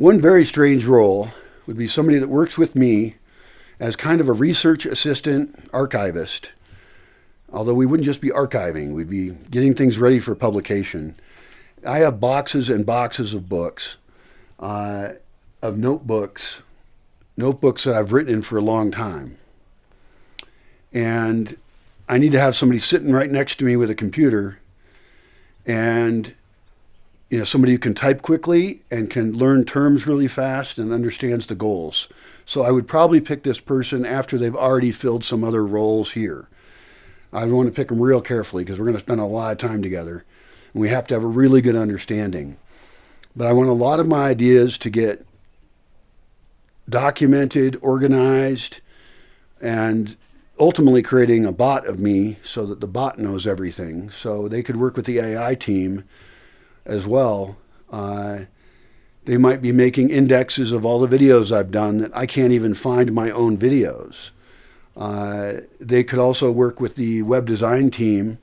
One very strange role would be somebody that works with me as kind of a research assistant archivist. Although we wouldn't just be archiving, we'd be getting things ready for publication. I have boxes and boxes of books, of notebooks that I've written in for a long time. And I need to have somebody sitting right next to me with a computer, and somebody who can type quickly and can learn terms really fast and understands the goals. So I would probably pick this person after they've already filled some other roles here. I want to pick them real carefully because we're going to spend a lot of time together, and we have to have a really good understanding. But I want a lot of my ideas to get documented, organized, and ultimately creating a bot of me so that the bot knows everything. So they could work with the AI team as well. They might be making indexes of all the videos I've done that I can't even find my own videos. They could also work with the web design team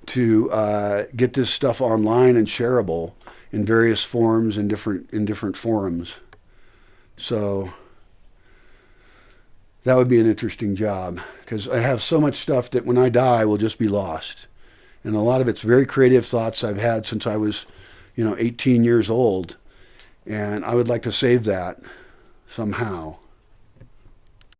to get this stuff online and shareable in various forms in different forums. So that would be an interesting job because I have so much stuff that when I die will just be lost. And a lot of it's very creative thoughts I've had since I was, 18 years old. And I would like to save that somehow.